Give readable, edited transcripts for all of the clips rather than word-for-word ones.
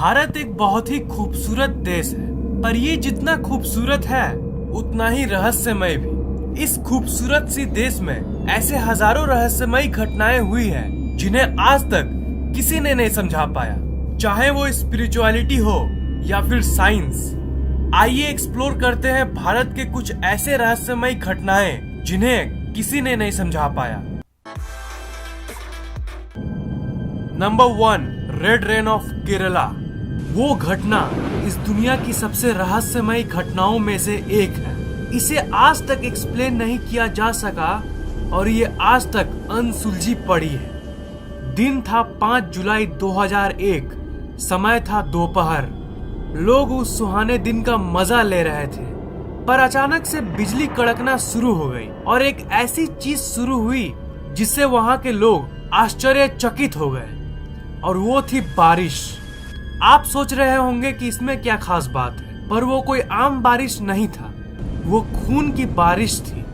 भारत एक बहुत ही खूबसूरत देश है, पर ये जितना खूबसूरत है उतना ही रहस्यमय भी। इस खूबसूरत सी देश में ऐसे हजारों रहस्यमयी घटनाएं हुई हैं जिन्हें आज तक किसी ने नहीं समझा पाया, चाहे वो स्पिरिचुअलिटी हो या फिर साइंस। आइए एक्सप्लोर करते हैं भारत के कुछ ऐसे रहस्यमयी घटनाएं जिन्हें किसी ने नहीं समझा पाया। Number 1, red rain of Kerala. वो घटना इस दुनिया की सबसे रहस्यमयी घटनाओं में से एक है। इसे आज तक एक्सप्लेन नहीं किया जा सका और ये आज तक अनसुलझी पड़ी है। दिन था 5 जुलाई 2001, समय था दोपहर। लोग उस सुहाने दिन का मजा ले रहे थे, पर अचानक से बिजली कड़कना शुरू हो गई और एक ऐसी चीज शुरू हुई जिससे वहां के लोग आश्चर्यचकित हो गए, और वो थी बारिश। आप सोच रहे होंगे कि इसमें क्या खास बात है, पर वो कोई आम बारिश नहीं था, वो खून की बारिश थी।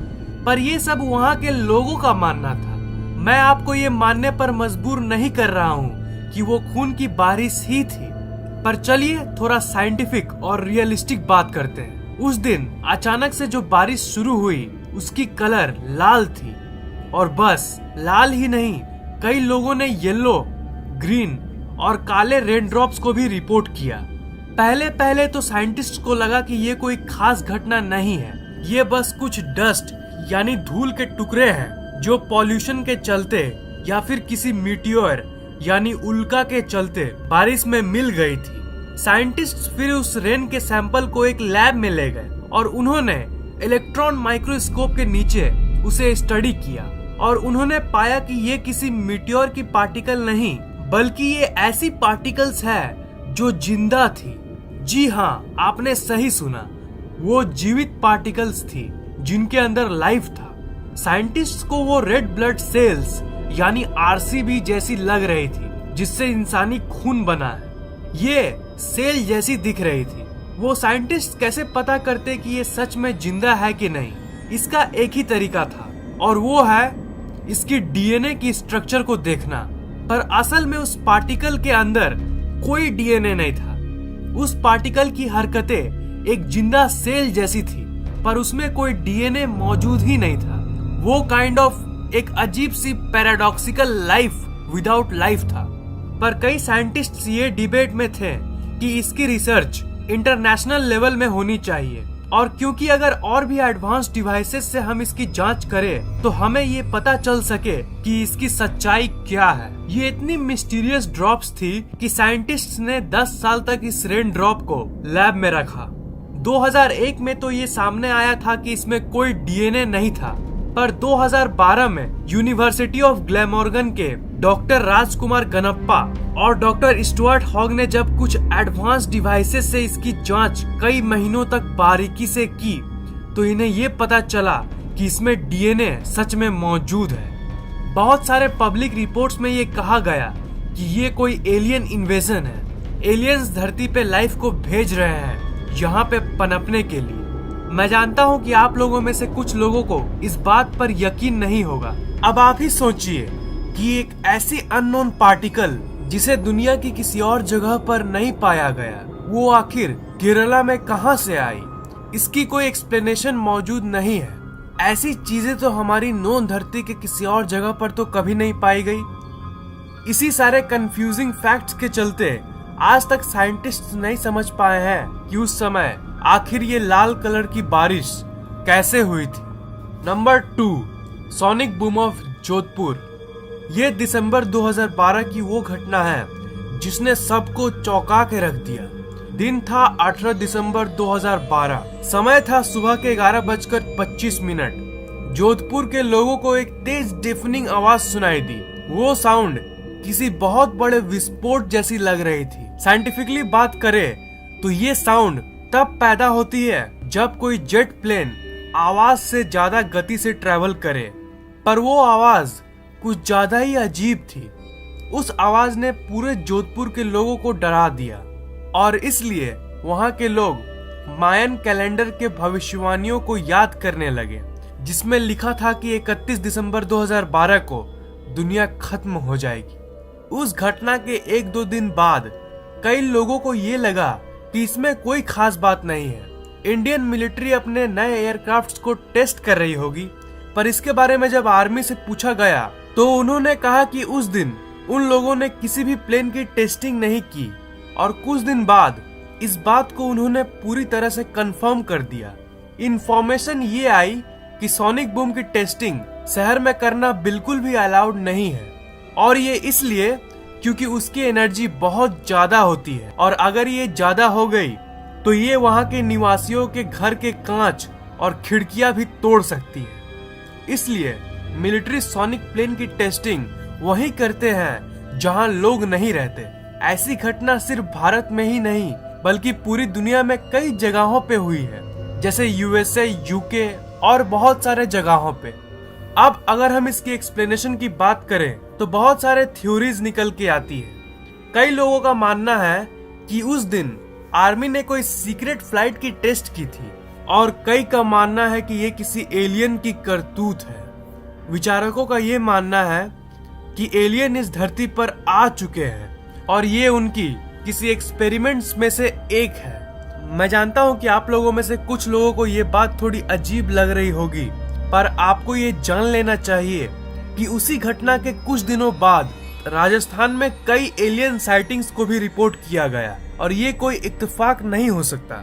पर ये सब वहां के लोगों का मानना था। मैं आपको ये मानने पर मजबूर नहीं कर रहा हूँ कि वो खून की बारिश ही थी, पर चलिए थोड़ा साइंटिफिक और रियलिस्टिक बात करते हैं। उस दिन अचानक से जो बारिश शुरू हुई उसकी कलर लाल थी, और बस लाल ही नहीं, कई लोगों ने येलो, ग्रीन और काले रेन ड्रॉप्स को भी रिपोर्ट किया। पहले पहले तो साइंटिस्ट को लगा कि ये कोई खास घटना नहीं है, ये बस कुछ डस्ट यानी धूल के टुकड़े हैं जो पॉल्यूशन के चलते या फिर किसी मीटियोर यानी उल्का के चलते बारिश में मिल गई थी। साइंटिस्ट फिर उस रेन के सैंपल को एक लैब में ले गए और उन्होंने इलेक्ट्रॉन माइक्रोस्कोप के नीचे उसे स्टडी किया, और उन्होंने पाया कि ये किसी मीटियोर की पार्टिकल नहीं, बल्कि ये ऐसी पार्टिकल्स है जो जिंदा थी। जी हाँ, आपने सही सुना, वो जीवित पार्टिकल्स थी जिनके अंदर लाइफ था। साइंटिस्ट्स को वो रेड ब्लड सेल्स यानी आरसीबी जैसी लग रही थी, जिससे इंसानी खून बना है। ये सेल जैसी दिख रही थी। वो साइंटिस्ट कैसे पता करते कि ये सच में जिंदा है कि नहीं? इसका एक ही तरीका था, और वो है इसकी डीएनए की स्ट्रक्चर को देखना। पर असल में उस पार्टिकल के अंदर कोई डीएनए नहीं था। उस पार्टिकल की हरकतें एक जिंदा सेल जैसी थी, पर उसमें कोई डीएनए मौजूद ही नहीं था। वो काइंड ऑफ एक अजीब सी पैराडॉक्सिकल लाइफ विदाउट लाइफ था। पर कई साइंटिस्ट्स ये डिबेट में थे कि इसकी रिसर्च इंटरनेशनल लेवल में होनी चाहिए, और क्योंकि अगर और भी एडवांस डिवाइसेस से हम इसकी जांच करें तो हमें ये पता चल सके कि इसकी सच्चाई क्या है। ये इतनी मिस्टीरियस ड्रॉप्स थी कि साइंटिस्ट्स ने 10 साल तक इस रेन ड्रॉप को लैब में रखा। 2001 में तो ये सामने आया था कि इसमें कोई डीएनए नहीं था, पर 2012 में यूनिवर्सिटी ऑफ ग्लैमॉर्गन के डॉक्टर राजकुमार गनप्पा और डॉक्टर स्टुअर्ट हॉग ने जब कुछ एडवांस डिवाइसेस से इसकी जांच कई महीनों तक बारीकी से की, तो इन्हें ये पता चला कि इसमें डीएनए सच में मौजूद है। बहुत सारे पब्लिक रिपोर्ट्स में ये कहा गया कि ये कोई एलियन इन्वेजन है। एलियंस धरती पे लाइफ को भेज रहे हैं यहाँ पे पनपने के लिए। मैं जानता हूँ कि आप लोगों में से कुछ लोगों को इस बात पर यकीन नहीं होगा। अब आप ही सोचिए कि एक ऐसी अननोन पार्टिकल जिसे दुनिया की किसी और जगह पर नहीं पाया गया, वो आखिर केरला में कहां से आई? इसकी कोई एक्सप्लेनेशन मौजूद नहीं है। ऐसी चीजें तो हमारी नोन धरती के किसी और जगह पर तो कभी नहीं पाई गई। इसी सारे कंफ्यूजिंग फैक्ट्स के चलते आज तक साइंटिस्ट नहीं समझ पाए हैं कि उस समय आखिर ये लाल कलर की बारिश कैसे हुई थी। Number 2, sonic boom of Jodhpur. ये दिसंबर 2012 की वो घटना है जिसने सबको चौंका के रख दिया। दिन था 18 दिसंबर 2012, समय था सुबह के 11:25। जोधपुर के लोगों को एक तेज डेफनिंग आवाज सुनाई दी। वो साउंड किसी बहुत बड़े विस्फोट जैसी लग रही थी। साइंटिफिकली बात करें तो ये साउंड तब पैदा होती है जब कोई जेट प्लेन आवाज से ज्यादा गति से ट्रेवल करे, पर वो आवाज कुछ ज्यादा ही अजीब थी। उस आवाज ने पूरे जोधपुर के लोगों को डरा दिया, और इसलिए वहां के लोग मायन कैलेंडर के भविष्यवाणियों को याद करने लगे, जिसमें लिखा था कि 31 दिसंबर 2012 को दुनिया खत्म हो जाएगी। उस घटना के 1-2 दिन बाद कई लोगों को ये लगा कि इसमें कोई खास बात नहीं है, इंडियन मिलिट्री अपने नए एयरक्राफ्ट्स को टेस्ट कर रही होगी। पर इसके बारे में जब आर्मी से पूछा गया तो उन्होंने कहा कि उस दिन उन लोगों ने किसी भी प्लेन की टेस्टिंग नहीं की और कुछ दिन बाद इस बात को उन्होंने पूरी तरह से कंफर्म कर दिया। इंफॉर्मेशन ये आई कि सोनिक बूम की टेस्टिंग शहर में करना बिल्कुल भी अलाउड नहीं है, और ये इसलिए क्योंकि उसकी एनर्जी बहुत ज्यादा होती है और अगर ये ज्यादा हो गई तो ये वहां के निवासियों के घर के कांच और खिड़कियां भी तोड़ सकती है। इसलिए मिलिट्री सोनिक प्लेन की टेस्टिंग वहीं करते हैं जहां लोग नहीं रहते। ऐसी घटना सिर्फ भारत में ही नहीं बल्कि पूरी दुनिया में कई जगहों पे हुई है, जैसे यूएसए, यूके और बहुत सारे जगहों पे। अब अगर हम इसकी एक्सप्लेनेशन की बात करें तो बहुत सारे थ्योरीज निकल के आती है। कई लोगों का मानना है कि उस दिन आर्मी ने कोई सीक्रेट फ्लाइट की टेस्ट की थी और कई का मानना है कि ये किसी एलियन की करतूत है। विचारकों का ये मानना है कि एलियन इस धरती पर आ चुके हैं और ये उनकी किसी एक्सपेरिमेंट्स में से एक है। मैं जानता हूँ कि आप लोगों में से कुछ लोगों को ये बात थोड़ी अजीब लग रही होगी, पर आपको ये जान लेना चाहिए कि उसी घटना के कुछ दिनों बाद राजस्थान में कई एलियन साइटिंग्स को भी रिपोर्ट किया गया और ये कोई इत्तेफाक नहीं हो सकता।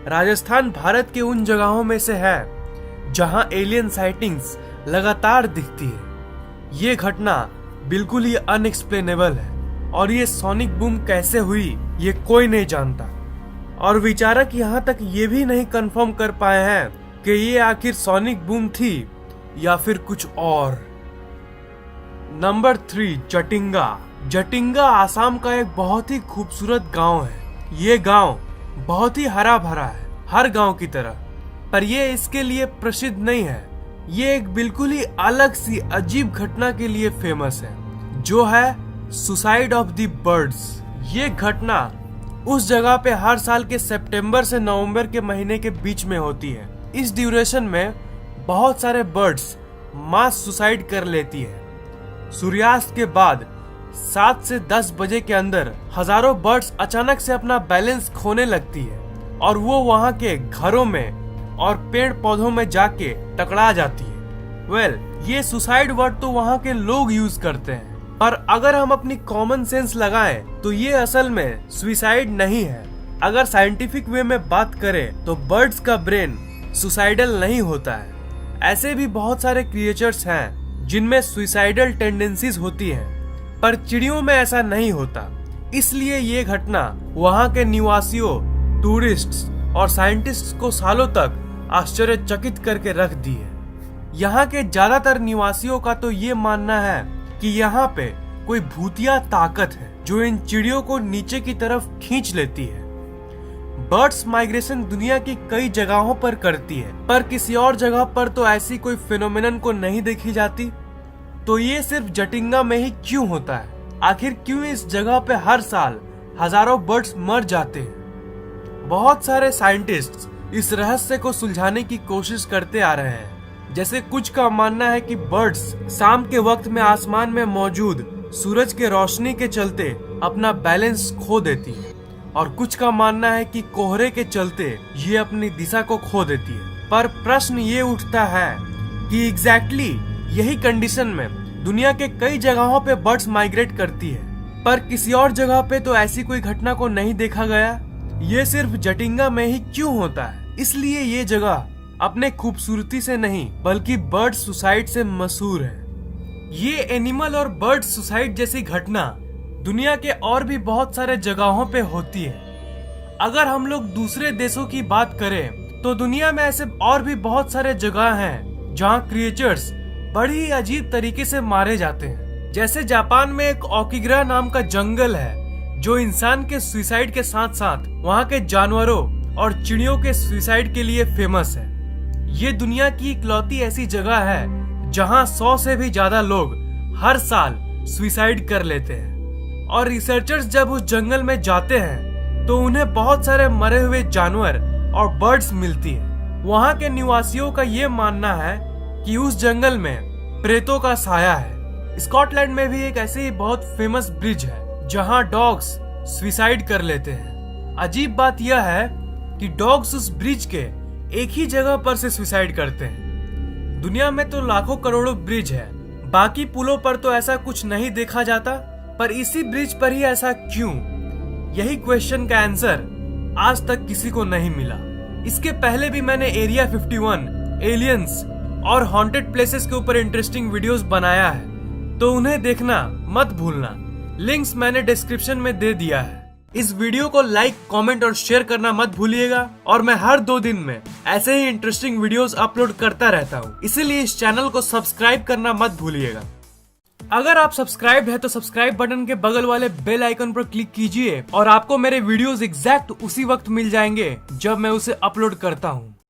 राजस्थान भारत के उन जगहों में से है जहां एलियन साइटिंग्स लगातार दिखती है। ये घटना बिल्कुल ही अनएक्सप्लेनेबल है और ये सोनिक बूम कैसे हुई ये कोई नहीं जानता, और विचारक यहाँ तक ये भी नहीं कंफर्म कर पाए हैं कि ये आखिर सोनिक बूम थी या फिर कुछ और। नंबर 3, जटिंगा। जटिंगा आसाम का एक बहुत ही खूबसूरत गांव है। ये गांव बहुत ही हरा भरा है, हर गांव की तरह, पर ये इसके लिए प्रसिद्ध नहीं है। ये एक बिल्कुल ही अलग सी अजीब घटना के लिए फेमस है, जो है सुसाइड ऑफ द बर्ड्स। ये घटना उस जगह पे हर साल के सितंबर से नवंबर के महीने के बीच में होती है। इस ड्यूरेशन में बहुत सारे बर्ड्स मास सुसाइड कर लेती है। सूर्यास्त के बाद 7 से 10 बजे के अंदर हजारों बर्ड्स अचानक से अपना बैलेंस खोने लगती है और वो वहां के घरों में और पेड़ पौधों में जाके टकरा जाती है। ये सुसाइड वर्ड तो वहां के लोग यूज करते हैं, पर अगर हम अपनी कॉमन सेंस लगाएं तो ये असल में सुसाइड नहीं है। अगर साइंटिफिक वे में बात करें तो बर्ड्स का ब्रेन सुसाइडल नहीं होता है। ऐसे भी बहुत सारे क्रिएचर्स हैं जिनमें सुसाइडल टेंडेंसीज होती हैं, पर चिड़ियों में ऐसा नहीं होता। इसलिए ये घटना वहां के निवासियों, टूरिस्ट्स और साइंटिस्ट्स को सालों तक आश्चर्यचकित करके रख दी है। यहाँ के ज्यादातर निवासियों का तो ये मानना है कि यहाँ पे कोई भूतिया ताकत है जो इन चिड़ियों को नीचे की तरफ खींच लेती है। बर्ड्स माइग्रेशन दुनिया की कई जगहों पर करती है, पर किसी और जगह पर तो ऐसी कोई फिनोमेनन को नहीं देखी जाती। तो ये सिर्फ जटिंगा में ही क्यों होता है? आखिर क्यों इस जगह पे हर साल हजारों बर्ड्स मर जाते हैं? बहुत सारे साइंटिस्ट्स इस रहस्य को सुलझाने की कोशिश करते आ रहे हैं। जैसे कुछ का मानना है कि बर्ड्स शाम के वक्त में आसमान में मौजूद सूरज के रोशनी के चलते अपना बैलेंस खो देती है, और कुछ का मानना है कि कोहरे के चलते ये अपनी दिशा को खो देती है। पर प्रश्न ये उठता है कि एग्जैक्टली यही कंडीशन में दुनिया के कई जगहों पे बर्ड्स माइग्रेट करती है, पर किसी और जगह पे तो ऐसी कोई घटना को नहीं देखा गया। ये सिर्फ जटिंगा में ही क्यों होता है? इसलिए ये जगह अपने खूबसूरती से नहीं बल्कि बर्ड सुसाइड से मशहूर है। ये एनिमल और बर्ड सुसाइड जैसी घटना दुनिया के और भी बहुत सारे जगहों पे होती है। अगर हम लोग दूसरे देशों की बात करें तो दुनिया में ऐसे और भी बहुत सारे जगह हैं जहां क्रिएचर्स बड़ी अजीब तरीके से मारे जाते हैं। जैसे जापान में एक ओकिग्रा नाम का जंगल है जो इंसान के सुसाइड के साथ साथ वहां के जानवरों और चिड़ियों के सुसाइड के लिए फेमस है। ये दुनिया की इकलौती ऐसी जगह है जहां 100 से भी ज्यादा लोग हर साल सुसाइड कर लेते हैं, और रिसर्चर्स जब उस जंगल में जाते हैं तो उन्हें बहुत सारे मरे हुए जानवर और बर्ड्स मिलती है। वहां के निवासियों का ये मानना है कि उस जंगल में प्रेतों का साया है। स्कॉटलैंड में भी एक ऐसे ही बहुत फेमस ब्रिज है जहां डॉग्स सुसाइड कर लेते हैं। अजीब बात यह है कि डॉग्स उस ब्रिज के एक ही जगह पर से सुसाइड करते हैं। दुनिया में तो लाखों करोड़ों ब्रिज है, बाकी पुलों पर तो ऐसा कुछ नहीं देखा जाता, पर इसी ब्रिज पर ही ऐसा क्यों? यही क्वेश्चन का आंसर आज तक किसी को नहीं मिला। इसके पहले भी मैंने एरिया 51, एलियंस और हॉन्टेड प्लेसेस के ऊपर इंटरेस्टिंग वीडियोस बनाया है, तो उन्हें देखना मत भूलना। लिंक्स मैंने डिस्क्रिप्शन में दे दिया है। इस वीडियो को लाइक, कमेंट और शेयर करना मत भूलिएगा। और मैं हर 2 दिन में ऐसे ही इंटरेस्टिंग वीडियोस अपलोड करता रहता हूँ, इसीलिए इस चैनल को सब्सक्राइब करना मत भूलिएगा। अगर आप सब्सक्राइब है तो सब्सक्राइब बटन के बगल वाले बेल आइकन पर क्लिक कीजिए और आपको मेरे वीडियोस एग्जैक्ट उसी वक्त मिल जाएंगे जब मैं उसे अपलोड करता हूँ।